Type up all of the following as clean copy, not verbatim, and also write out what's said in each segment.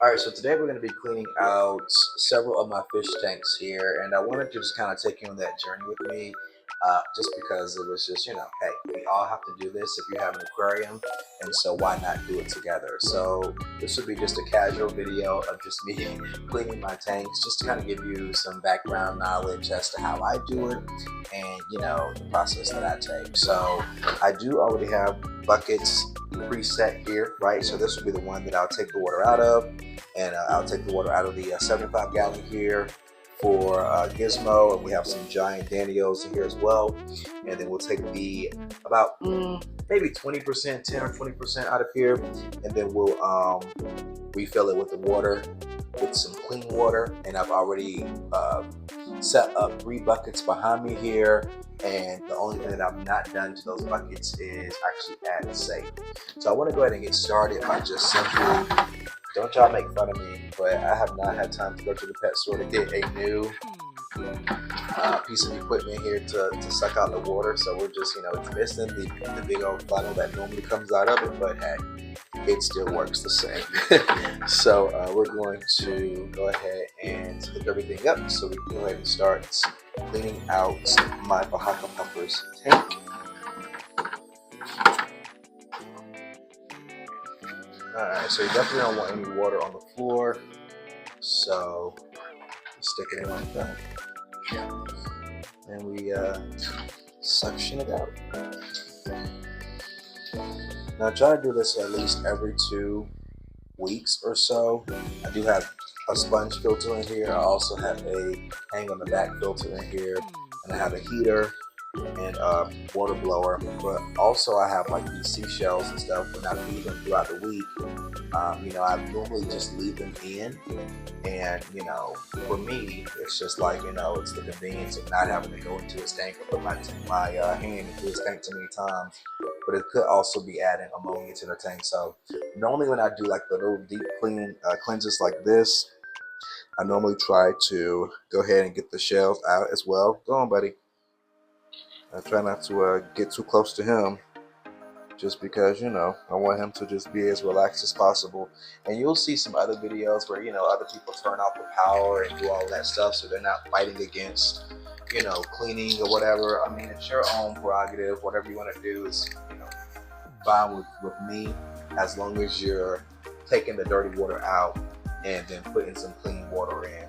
Alright, so today we're going to be cleaning out several of my fish tanks here, and I wanted to just kind of take you on that journey with me, just because it was just, hey, we all have to do this if you have an aquarium, and so why not do it together? So this would be just a casual video of just me cleaning my tanks, just to kind of give you some background knowledge as to how I do it, and, the process that I take. So I do already have buckets preset here, right? So this will be the one that I'll take the water out of, and I'll take the water out of the 75 gallon here for Gizmo, and we have some giant Daniels in here as well. And then we'll take the about maybe 20%, 10 or 20% out of here, and then we'll refill it with the water, with some clean water. And I've already set up 3 buckets behind me here, and the only thing that I've not done to those buckets is actually add safe. So I want to go ahead and get started by just simply, don't y'all make fun of me, but I have not had time to go to the pet store to get a new piece of equipment here to suck out the water. So we're just, it's missing the big old funnel that normally comes out of it, but hey, it still works the same. So we're going to go ahead and hook everything up so we can go ahead and start cleaning out my Fahaka Puffer's tank. Alright, so you definitely don't want any water on the floor, so stick it in like that. And we suction it out. Now try to do this at least every 2 weeks or so. I do have a sponge filter in here. I also have a hang on the back filter in here, and I have a heater and a water blower, but also I have like these seashells and stuff. When I feed them throughout the week, I normally just leave them in, and for me it's just like, it's the convenience of not having to go into his tank or put my hand into his tank too many times. But it could also be adding ammonia to the tank. So normally when I do like the little deep clean cleanses like this, I normally try to go ahead and get the shells out as well. Go on, buddy. I try not to get too close to him, just because, I want him to just be as relaxed as possible. And you'll see some other videos where, other people turn off the power and do all that stuff, so they're not fighting against, cleaning or whatever. I mean, it's your own prerogative. Whatever you want to do is, fine with me, as long as you're taking the dirty water out and then putting some clean water in.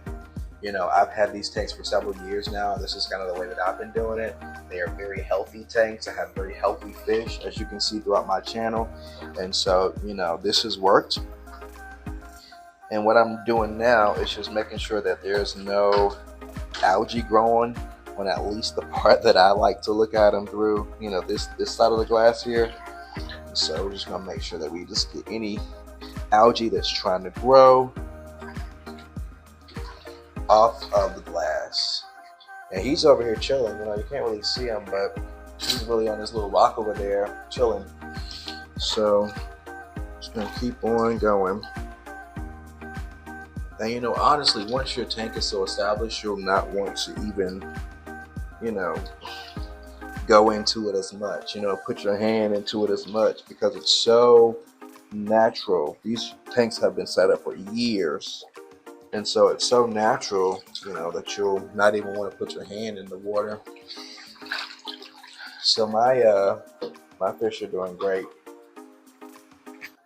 I've had these tanks for several years now. This is kind of the way that I've been doing it. They are very healthy tanks. I have very healthy fish, as you can see throughout my channel. And so, this has worked. And what I'm doing now is just making sure that there's no algae growing on at least the part that I like to look at them through, this side of the glass here. And so we're just gonna make sure that we just get any algae that's trying to grow off of the glass. And he's over here chilling. You can't really see him, but he's really on this little rock over there chilling. So just gonna keep on going. And honestly, once your tank is so established, you'll not want to even go into it as much, put your hand into it as much, because it's so natural. These tanks have been set up for years. And so it's so natural, that you'll not even want to put your hand in the water. So my fish are doing great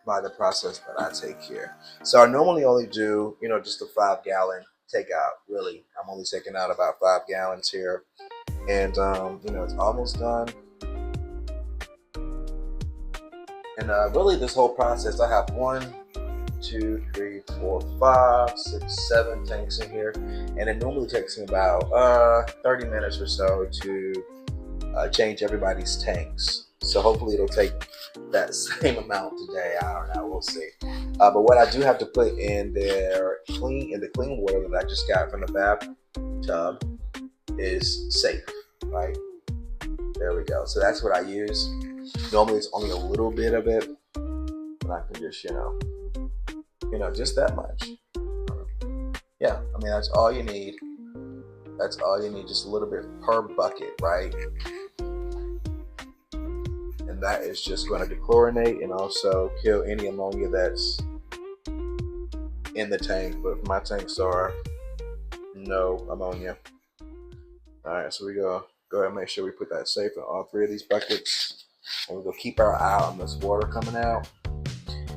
by the process that I take here. So I normally only do, just a 5 gallon takeout. Really, I'm only taking out about 5 gallons here, and it's almost done. And really, this whole process, I have 1, 2, 3, 4, 5, 6, 7 tanks in here, and it normally takes me about 30 minutes or so to change everybody's tanks. So hopefully it'll take that same amount today. I don't know, we'll see. But what I do have to put in there, in the clean water that I just got from the bathtub, is safe, right? There we go. So that's what I use. Normally it's only a little bit of it, but I can just, just that much. Yeah, I mean, that's all you need. That's all you need, just a little bit per bucket, right? And that is just going to dechlorinate and also kill any ammonia that's in the tank, but my tanks are no ammonia. All right, so we go ahead and make sure we put that safe in all 3 of these buckets, and we're gonna keep our eye on this water coming out.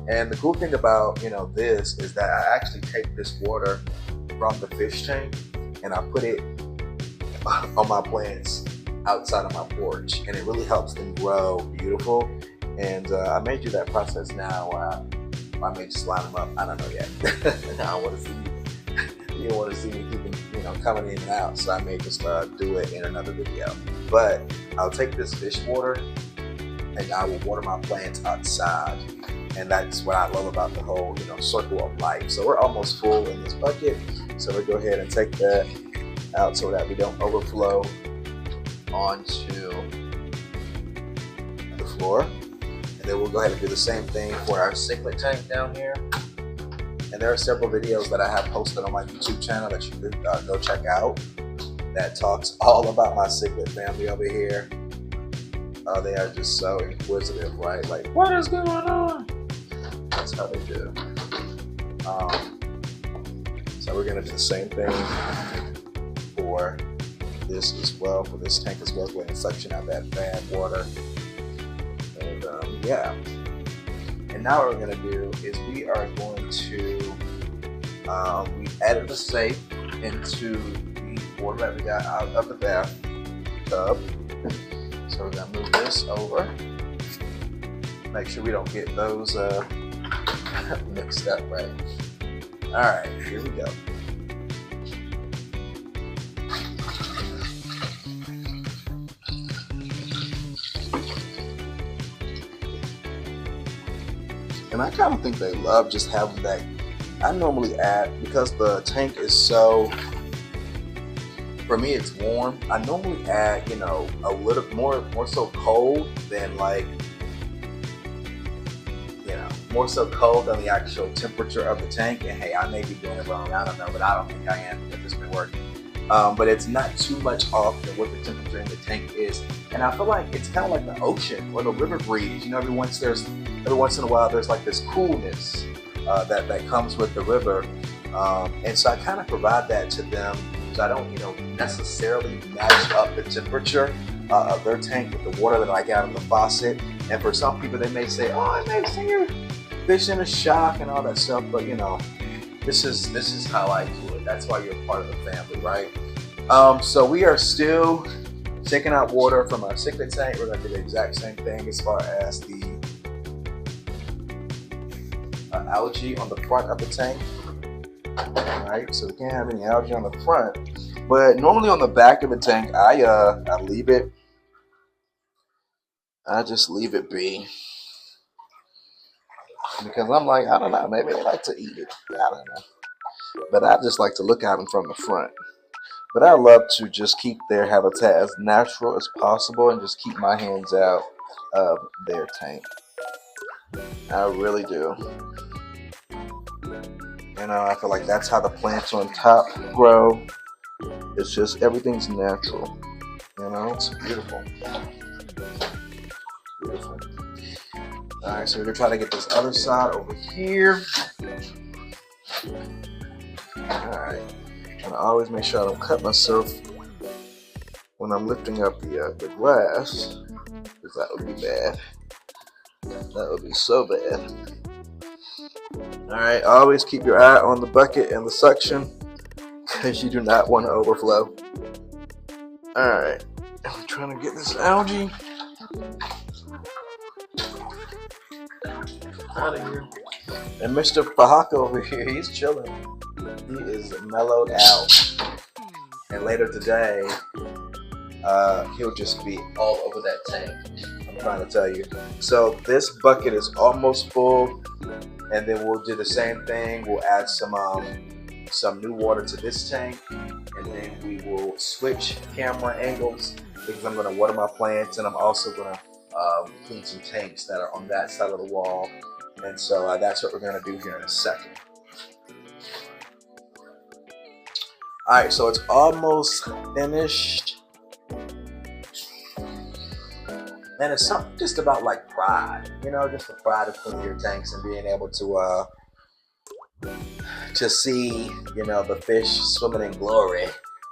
And the cool thing about this is that I actually take this water from the fish tank and I put it on my plants outside of my porch, and it really helps them grow beautiful. And I may do that process now. I may just line them up. I don't know yet. I don't want to see you don't want to see me keeping coming in and out, so I may just do it in another video. But I'll take this fish water and I will water my plants outside, and that's what I love about the whole circle of life. So we're almost full in this bucket, so we'll go ahead and take that out so that we don't overflow onto the floor. And then we'll go ahead and do the same thing for our cichlid tank down here. And there are several videos that I have posted on my YouTube channel that you could go check out that talks all about my cichlid family over here. They are just so inquisitive, right? Like, what is going on? That's how they do. So we're gonna do the same thing for this as well, for this tank as well. Go ahead and suction out that bad water. And yeah. And now what we're gonna do is we are going to we added the safe into the water that we got out of the bathtub. So we're gonna move this over. Make sure we don't get those mixed up, right? All right, here we go. And I kind of think they love just having that. I normally add, because the tank is so, for me it's warm, I normally add, a little more so cold than like, more so cold than the actual temperature of the tank. And hey, I may be doing it wrong, I don't know, but I don't think I am, if it's been working. But it's not too much off than what the temperature in the tank is. And I feel like it's kind of like the ocean or the river breeze. Every once in a while there's like this coolness that comes with the river. And so I kind of provide that to them, so I don't necessarily match up the temperature of their tank with the water that I got in the faucet. And for some people, they may say, oh, I may see your fish in a shock and all that stuff, but this is how I do it. That's why you're part of the family, right? So we are still taking out water from our cichlid tank. We're gonna do the exact same thing as far as the algae on the front of the tank. All right, so we can't have any algae on the front, but normally on the back of the tank, I leave it. I just leave it be, because I'm like, I don't know, maybe they like to eat it. I don't know, but I just like to look at them from the front. But I love to just keep their habitat as natural as possible and just keep my hands out of their tank. I really do. I feel like that's how the plants on top grow. It's just, everything's natural. It's beautiful. Beautiful. All right, so we're gonna try to get this other side over here. All right. And I always make sure I don't cut myself when I'm lifting up the glass, because that would be bad. That would be so bad. Alright, always keep your eye on the bucket and the suction, because you do not want to overflow. Alright, I'm trying to get this algae out of here. And Mr. Fahaka over here, he's chilling. He is mellowed out. And later today, he'll just be all over that tank. I'm trying to tell you. So this bucket is almost full, and then we'll do the same thing. We'll add some new water to this tank, and then we will switch camera angles, because I'm going to water my plants, and I'm also going to clean some tanks that are on that side of the wall. And so that's what we're going to do here in a second. Alright, so it's almost finished. And it's something just about like pride, just the pride of cleaning your tanks and being able to to see, you know, the fish swimming in glory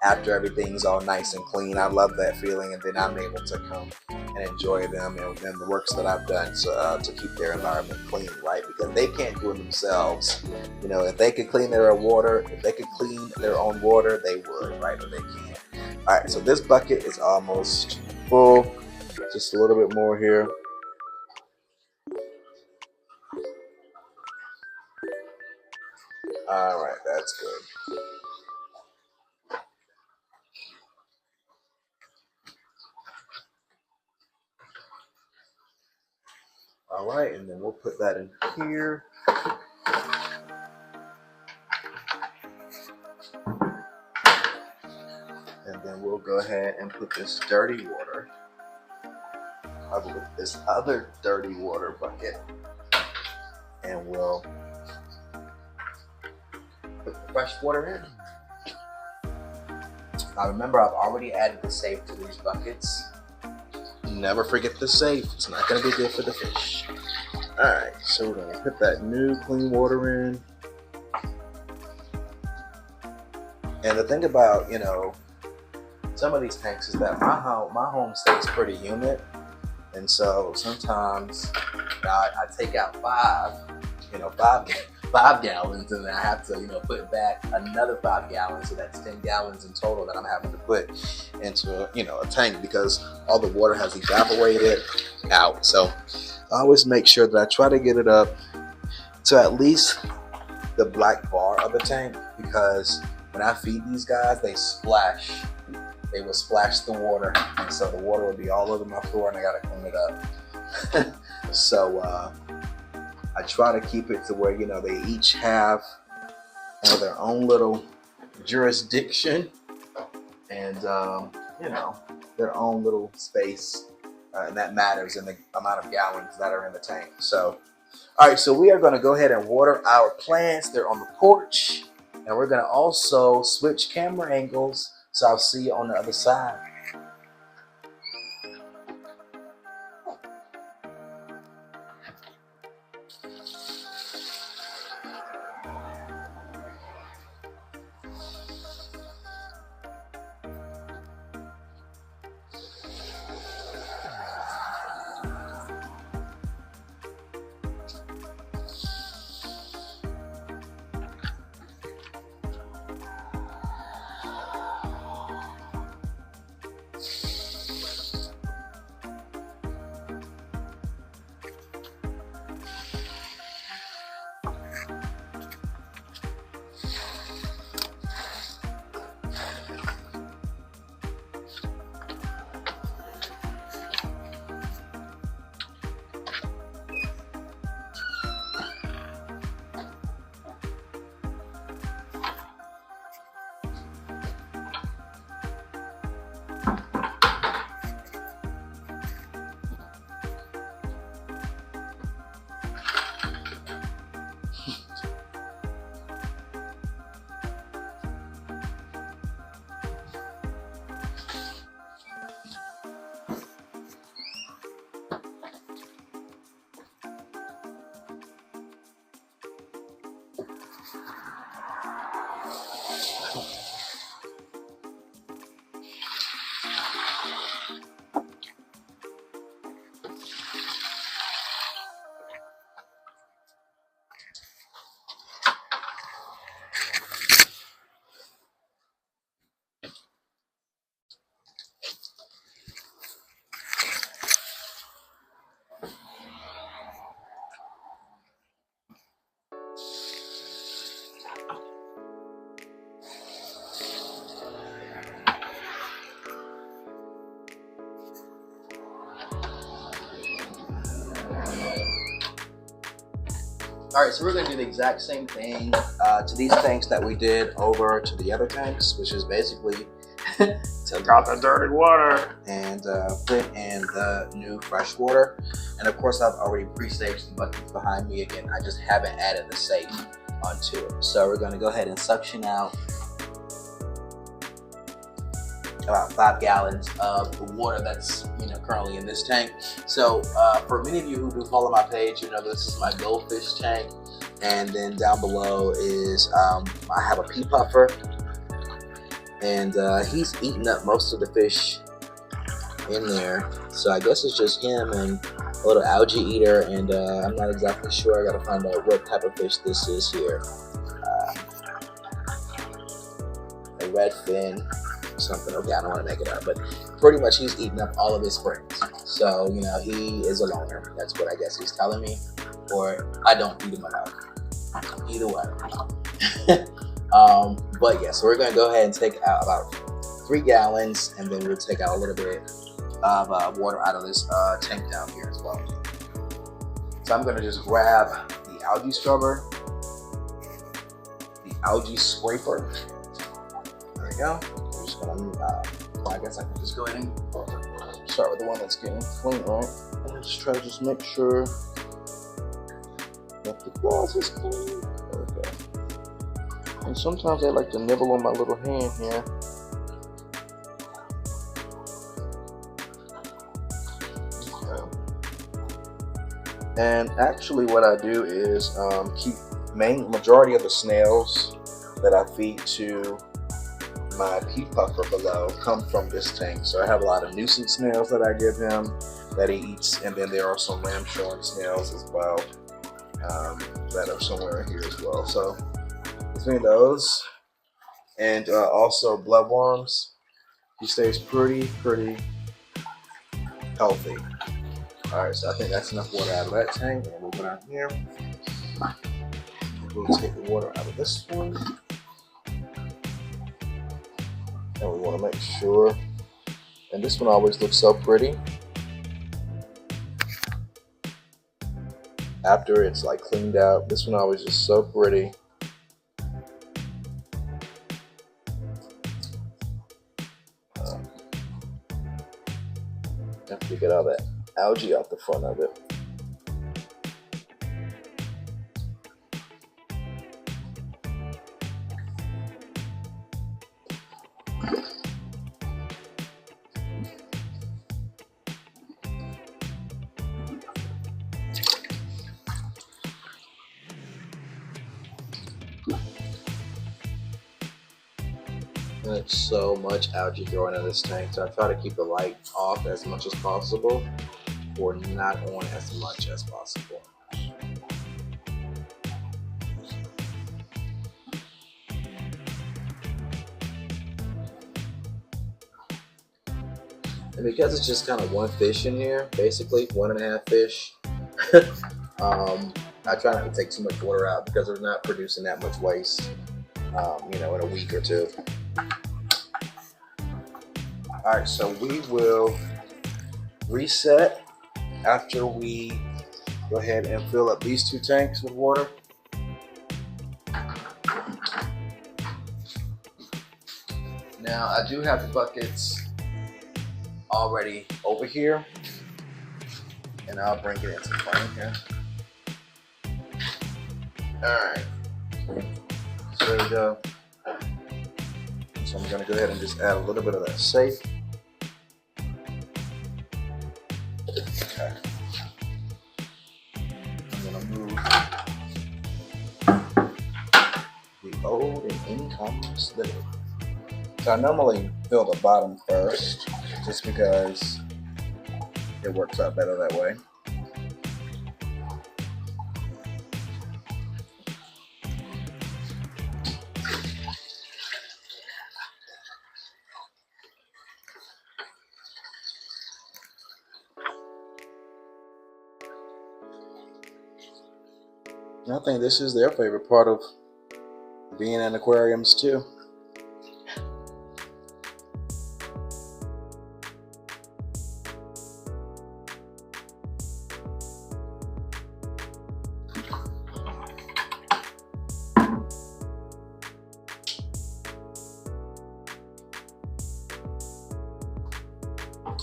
after everything's all nice and clean. I love that feeling, and then I'm able to come and enjoy them and the works that I've done to keep their environment clean, right? Because they can't do it themselves. You know, if they could clean their water, if they could clean their own water, they would, right? But they can't. All right, so this bucket is almost full. Just a little bit more here. All right, that's good. All right, and then we'll put that in here. And then we'll go ahead and put this dirty water, this other dirty water bucket, and we'll put the fresh water in. Now remember, I've already added the safe to these buckets. Never forget the safe. It's not going to be good for the fish. Alright, so we're going to put that new clean water in. And the thing about, you know, some of these tanks is that my home stays pretty humid. And so sometimes I take out five gallons, and then I have to, you know, put back another 5 gallons, so that's 10 gallons in total that I'm having to put into, you know, a tank, because all the water has evaporated out. So I always make sure that I try to get it up to at least the black bar of the tank, because when I feed these guys, they splash. They will splash the water, and so the water will be all over my floor, and I gotta clean it up. So I try to keep it to where, you know, they each have their own little jurisdiction and, you know, their own little space, and that matters in the amount of gallons that are in the tank. So, all right, so we are going to go ahead and water our plants. They're on the porch, and we're going to also switch camera angles. So I'll see you on the other side. All right, so we're gonna do the exact same thing to these tanks that we did over to the other tanks, which is basically take out the dirty water and put in the new fresh water. And of course, I've already pre-staged the buckets behind me. Again, I just haven't added the safe onto it. So we're gonna go ahead and suction out about 5 gallons of the water that's, you know, currently in this tank. So for many of you who do follow my page, you know this is my goldfish tank. And then down below is I have a pea puffer, and he's eating up most of the fish in there. So I guess it's just him and a little algae eater, and I'm not exactly sure. I gotta find out what type of fish this is here. A red fin, something. Okay, I don't want to make it up, but pretty much he's eating up all of his friends. So, you know, he is a loner. That's what I guess he's telling me. Or I don't eat him enough. Either way. But yeah, so we're going to go ahead and take out about 3 gallons, and then we'll take out a little bit of water out of this tank down here as well. So I'm going to just grab the algae scrubber, the algae scraper. There we go. I'm just going to, I guess I can just go ahead and start with the one that's getting clean, right? And just try to just make sure that the glass is clean. There we go. And sometimes they like to nibble on my little hand here. Okay. And actually what I do is keep majority of the snails that I feed to my pea puffer below come from this tank. So I have a lot of nuisance snails that I give him that he eats, and then there are some ramshorn snails as well that are somewhere in here as well. So between those and also bloodworms, he stays pretty healthy. Alright, so I think that's enough water out of that tank, and we'll go down here. We'll take the water out of this one. And we want to make sure, and this one always looks so pretty after it's like cleaned out. This one always is so pretty. After you get all that algae off the front of it. There's so much algae growing in this tank, so I try to keep the light off as much as possible, or not on as much as possible. And because it's just kind of one fish in here, basically 1.5 fish, I try not to take too much water out because they're not producing that much waste, you know, in a week or two. Alright, so we will reset after we go ahead and fill up these 2 tanks with water. Now, I do have the buckets already over here, and I'll bring it into frame here. Alright, so there we go. So I'm going to go ahead and just add a little bit of that safe. Okay. I'm going to move the old and in-comes lid. So I normally fill the bottom first, just because it works out better that way. I think this is their favorite part of being in aquariums too.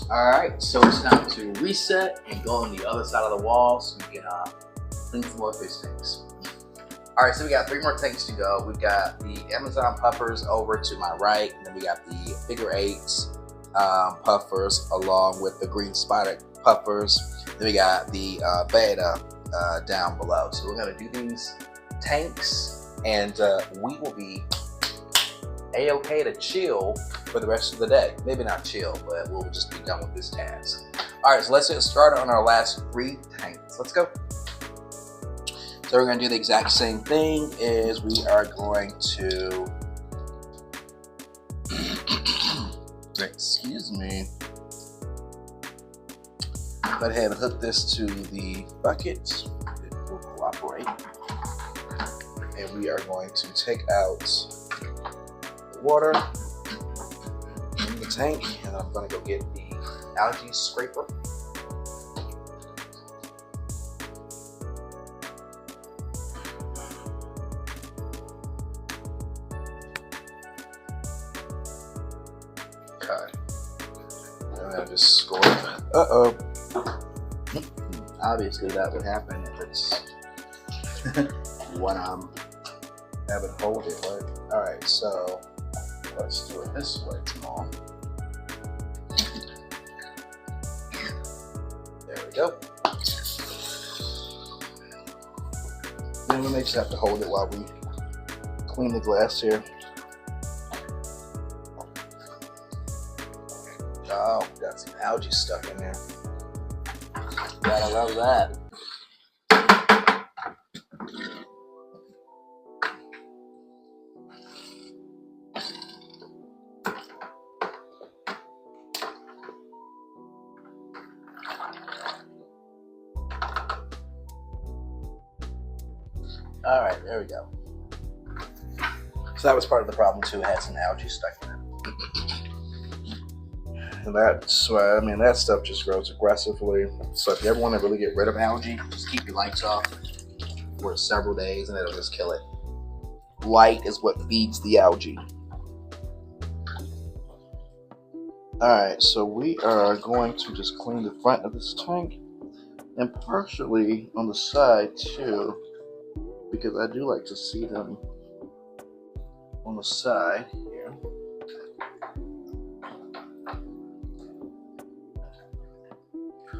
Alright, so it's time to reset and go on the other side of the wall so we can clean some more fish tanks. Alright, so we got 3 more tanks to go. We've got the Amazon puffers over to my right, and then we got the figure 8s puffers along with the green spider puffers. Then we got the beta down below. So we're going to do these tanks, and we will be a-okay to chill for the rest of the day. Maybe not chill, but we'll just be done with this task. All right, so let's get started on our last 3 tanks. Let's go. So we're gonna do the exact same thing. Is we are going to, excuse me, go ahead and hook this to the bucket. It will cooperate. And we are going to take out the water in the tank, and I'm gonna go get the algae scraper. Okay. And then just score. Uh-oh. Obviously that would happen if it's what I'm having hold it, right? Alright, so let's do it this way, Jamal. There we go. Then we may just have to hold it while we clean the glass here. Oh, got some algae stuck in there. Gotta love that. All right, there we go. So that was part of the problem too. It had some algae stuck in it. And that's why, I mean, that stuff just grows aggressively. So if you ever want to really get rid of algae, just keep your lights off for several days and it'll just kill it. Light is what feeds the algae. Alright, so we are going to just clean the front of this tank and partially on the side too, because I do like to see them on the side here.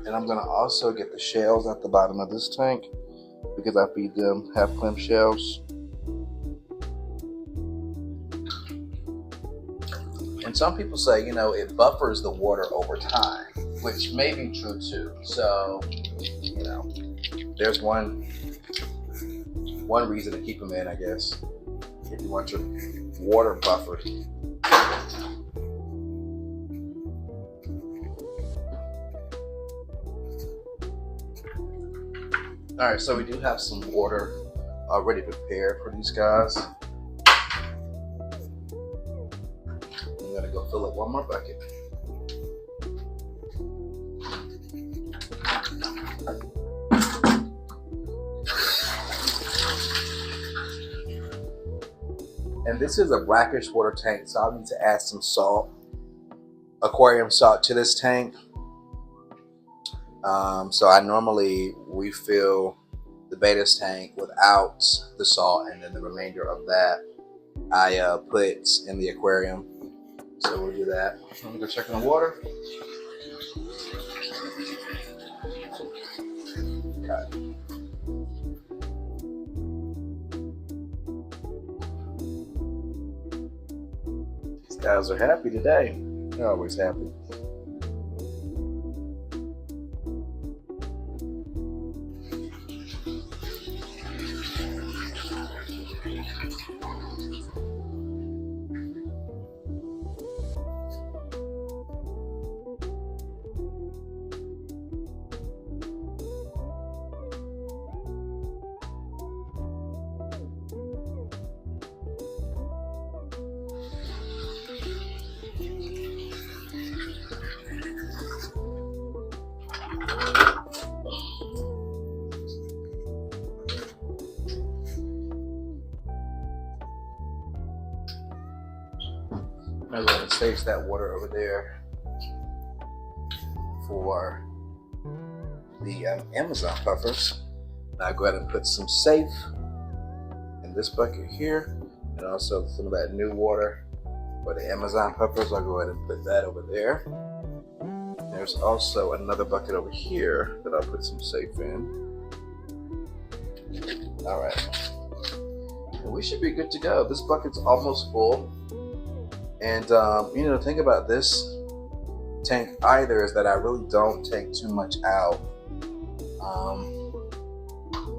And I'm going to also get the shells at the bottom of this tank because I feed them half-clam shells. And some people say, you know, it buffers the water over time, which may be true too. So, you know, there's one reason to keep them in, I guess, if you want your water buffered. All right, so we do have some water already prepared for these guys. I'm gonna go fill up one more bucket. And this is a brackish water tank, so I'll need to add some salt, aquarium salt to this tank. So I normally refill the beta's tank without the salt, and then the remainder of that I put in the aquarium. So we'll do that. Let me go check on the water. Okay. These guys are happy today. They're always happy. I'm going to stage that water over there for the Amazon puffers. Now go ahead and put some safe in this bucket here, and also some of that new water for the Amazon puffers. I'll go ahead and put that over there. There's also another bucket over here that I'll put some safe in. All right. we should be good to go. This bucket's almost full. And the thing about this tank either is that I really don't take too much out,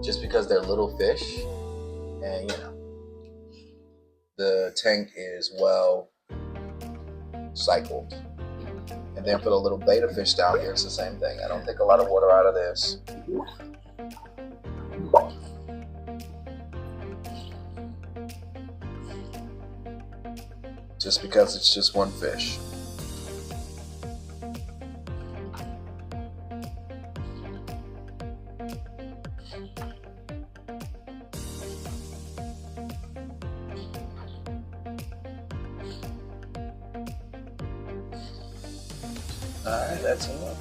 just because they're little fish, and the tank is well cycled. And then for the little beta fish down here, it's the same thing. I don't take a lot of water out of this. Just because it's just one fish. Alright, that's enough.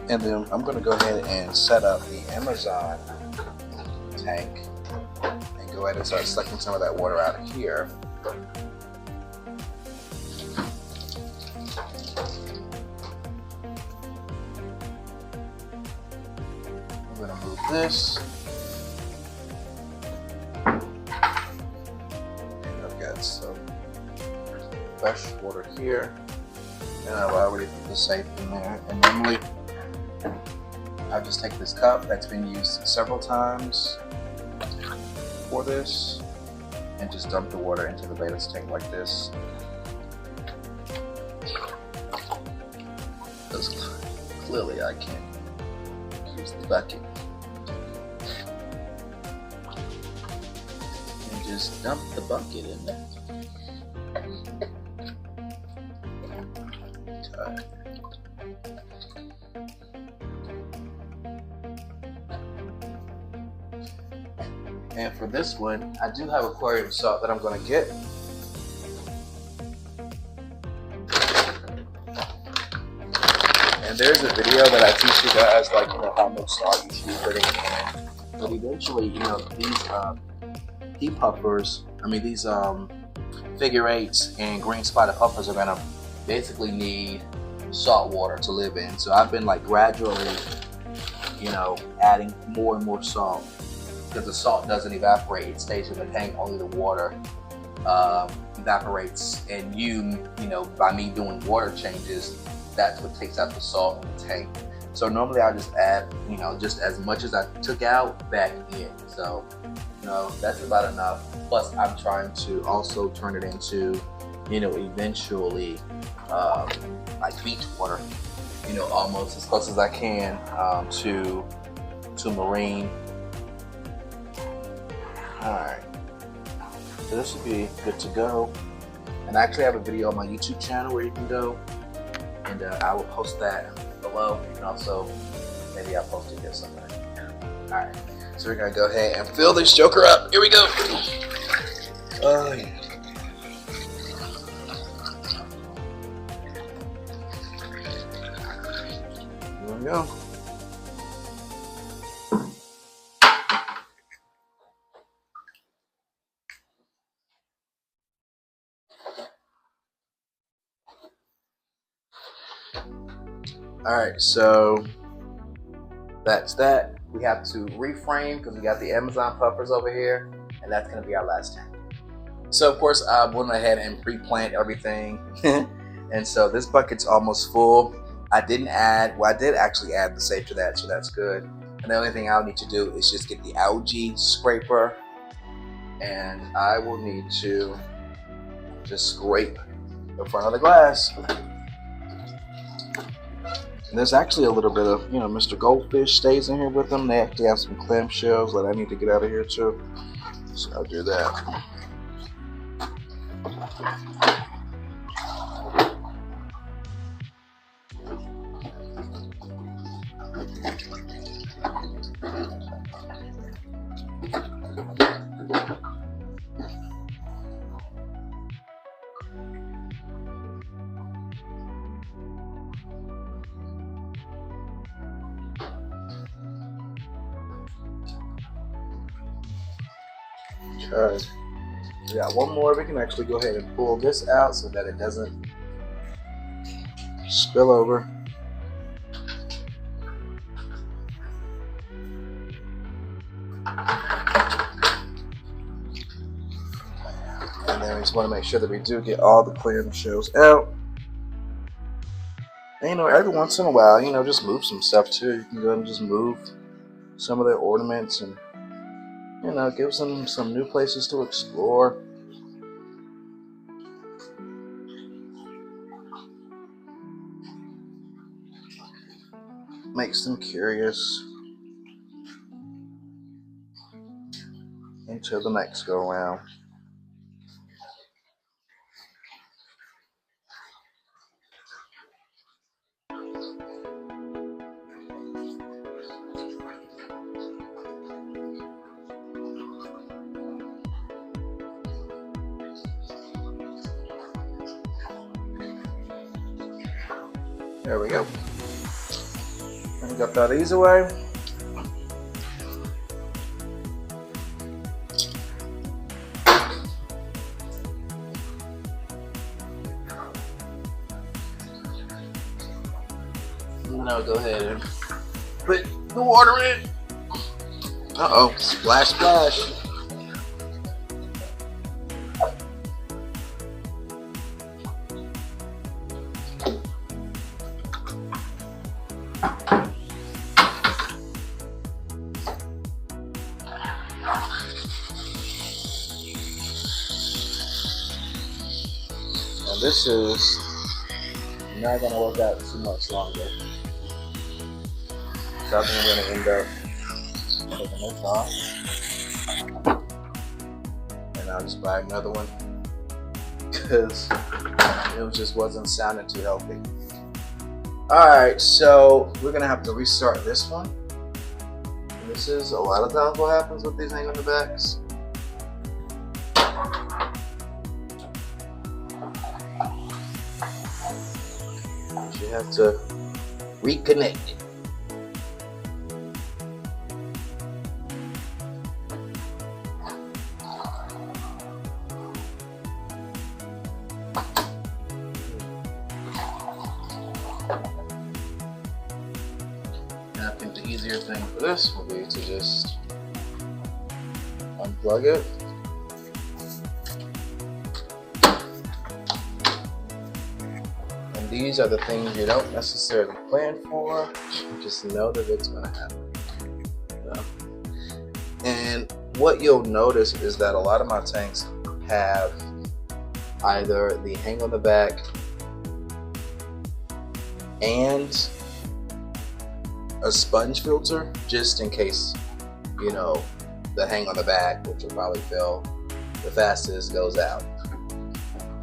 And then I'm going to go ahead and set up the Amazon tank and go ahead and start sucking some of that water out of here. I'm going to move this. And I've got some fresh water here. And I've already put the safe in there. And normally I'll just take this cup that's been used several times for this and just dump the water into the beta tank like this. Because clearly I can't use the bucket. And just dump the bucket in there. Okay. And for this one, I do have aquarium salt that I'm going to get. And there's a video that I teach you guys, like, how much salt you should be putting in. But eventually, these heat puffers, these figure eights and green spotted puffers are going to basically need salt water to live in. So I've been like gradually, adding more and more salt. Because the salt doesn't evaporate, it stays in the tank, only the water evaporates. And by me doing water changes, that's what takes out the salt in the tank. So normally I just add, just as much as I took out back in. So, that's about enough. Plus I'm trying to also turn it into, eventually like beach water, almost as close as I can to marine. Alright, so this should be good to go. And I actually have a video on my YouTube channel where you can go, and I will post that below, and also maybe I'll post it here somewhere. Alright, so we're going to go ahead and fill this joker up. Here we go. Oh yeah. Here we go. Alright, so that's that. We have to reframe because we got the Amazon puffers over here, and that's going to be our last tank. So of course I went ahead and pre-plant everything. And so this bucket's almost full. I did actually add the safe to that, so that's good. And the only thing I'll need to do is just get the algae scraper, and I will need to just scrape the front of the glass. And there's actually a little bit of, Mr. Goldfish stays in here with them. They actually have some clamshells that I need to get out of here too. So I'll do that. Okay. We got one more. We can actually go ahead and pull this out so that it doesn't spill over. And then we just want to make sure that we do get all the clamshells out. And, you know, every once in a while, you know, just move some stuff too. You can go ahead and just move some of their ornaments and, you know, give them some new places to explore. Makes them curious until the next go around. There we go. And got that these away. Now go ahead and put the water in. Uh-oh, splash, splash. And this is not going to work out too much longer. So I think I'm going to end up taking this off. And I'll just buy another one because it just wasn't sounding too healthy. Alright, so we're going to have to restart this one. And this is a lot of times what happens with these hang on the backs. You have to reconnect it. And I think the easier thing for this will be to just unplug it. These are the things you don't necessarily plan for, you just know that it's going to happen. Yeah. And what you'll notice is that a lot of my tanks have either the hang on the back and a sponge filter, just in case, you know, the hang on the back, which will probably fill the fastest, goes out.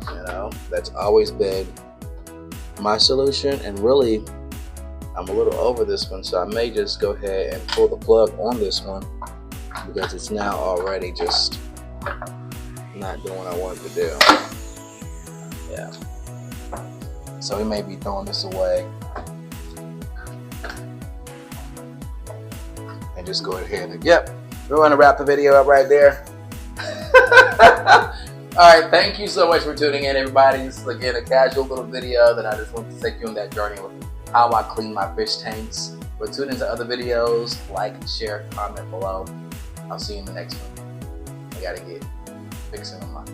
You know, that's always been my solution, and really I'm a little over this one, so I may just go ahead and pull the plug on this one because it's now already just not doing what I wanted to do. Yeah, so we may be throwing this away and just go ahead and, yep, we're going to wrap the video up right there. Alright, thank you so much for tuning in, everybody. This is, again, a casual little video that I just want to take you on that journey with how I clean my fish tanks. But tune into other videos, like, share, comment below. I'll see you in the next one. I gotta get fixing on my